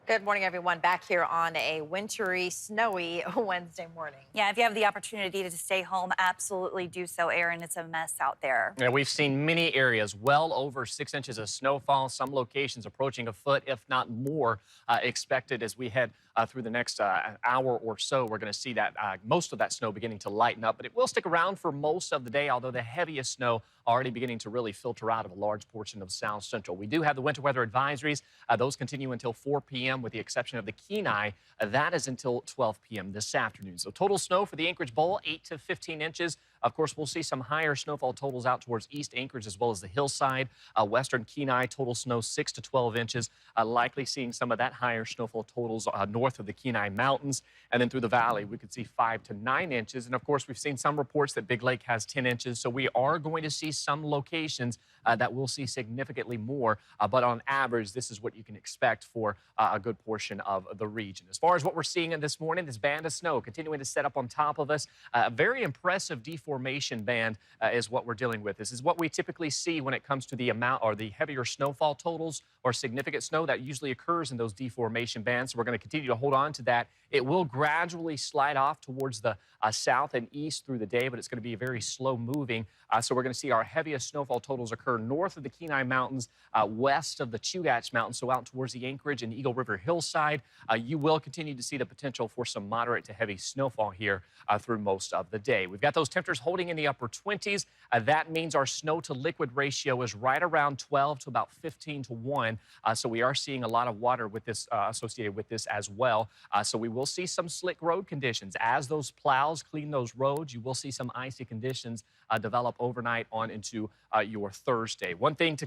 Good morning, everyone. Back here on a wintry, snowy Wednesday morning. Yeah, if you have the opportunity to stay home, absolutely do so, Aaron. It's a mess out there. Yeah, we've seen many areas well over 6 inches of snowfall, some locations approaching a foot, if not more, expected as we head through the next hour or so. We're going to see that most of that snow beginning to lighten up, but it will stick around for most of the day, although the heaviest snow already beginning to really filter out of a large portion of South Central. We do have the winter weather advisories. Those continue until 4 p.m. with the exception of the Kenai. That is until 12 p.m. this afternoon. So total snow for the Anchorage Bowl, 8 to 15 inches. Of course, we'll see some higher snowfall totals out towards East Anchorage as well as the hillside. Western Kenai, total snow 6 to 12 inches. Likely seeing some of that higher snowfall totals north of the Kenai Mountains. And then through the valley, we could see 5 to 9 inches. And of course, we've seen some reports that Big Lake has 10 inches. So we are going to see some locations that will see significantly more. But on average, this is what you can expect for a good portion of the region. As far as what we're seeing in this morning, this band of snow continuing to set up on top of us. A very impressive deformation band is what we're dealing with. This is what we typically see when it comes to the amount or the heavier snowfall totals or significant snow that usually occurs in those deformation bands. So we're going to continue to hold on to that. It will gradually slide off towards the south and east through the day, but it's going to be very slow moving. So we're going to see our heaviest snowfall totals occur north of the Kenai Mountains, west of the Chugach Mountains, so out towards the Anchorage and Eagle River hillside. You will continue to see the potential for some moderate to heavy snowfall here through most of the day. We've got those temperatures holding in the upper 20s. That means our snow to liquid ratio is right around 12 to about 15 to 1. So we are seeing a lot of water with this associated with this as well. So we will see some slick road conditions. As those plows clean those roads, you will see some icy conditions develop overnight on into your Thursday. One thing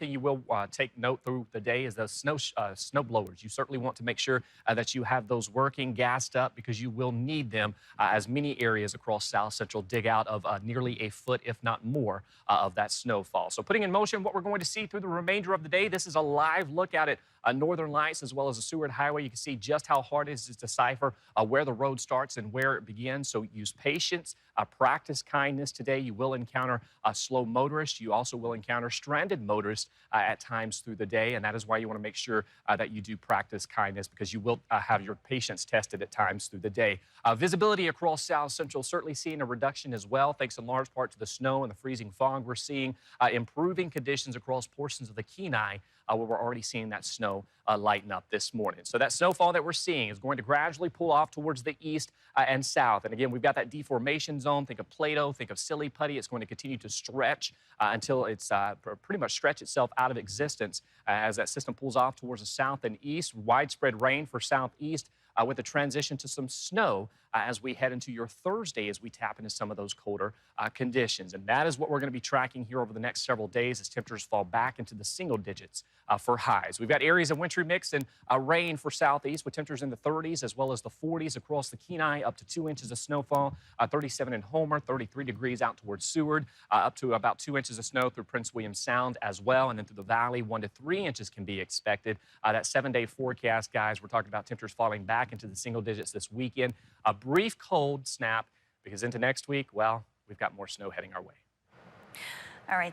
you will take note through the day is the snow blowers. You certainly want to make sure that you have those working, gassed up, because you will need them as many areas across South Central dig out of nearly a foot, if not more, of that snowfall. So putting in motion what we're going to see through the remainder of the day. This is a live look at it. Northern Lights as well as the Seward Highway. You can see just how hard it is to decipher where the road starts and where it begins. So use patience, practice kindness today. You will encounter slow motorists. You also will encounter stranded motorists at times through the day. And that is why you want to make sure that you do practice kindness, because you will have your patience tested at times through the day. Visibility across South Central certainly seeing a reduction as well, thanks in large part to the snow and the freezing fog. We're seeing improving conditions across portions of the Kenai where we're already seeing that snow lighten up this morning. So that snowfall that we're seeing is going to gradually pull off towards the east and south. And again, we've got that deformation zone. Think of Plato, think of silly putty. It's going to continue to stretch until it's pretty much stretch itself out of existence as that system pulls off towards the south and east. Widespread rain for southeast with a transition to some snow as we head into your Thursday as we tap into some of those colder conditions. And that is what we're going to be tracking here over the next several days as temperatures fall back into the single digits for highs. We've got areas of wintry mix and rain for southeast with temperatures in the 30s as well as the 40s across the Kenai, up to 2 inches of snowfall, 37 in Homer, 33 degrees out towards Seward, up to about 2 inches of snow through Prince William Sound as well. And then through the valley, 1 to 3 inches can be expected. That 7-day forecast, guys, we're talking about temperatures falling back into the single digits this weekend. A brief cold snap because into next week, well, we've got more snow heading our way. All right.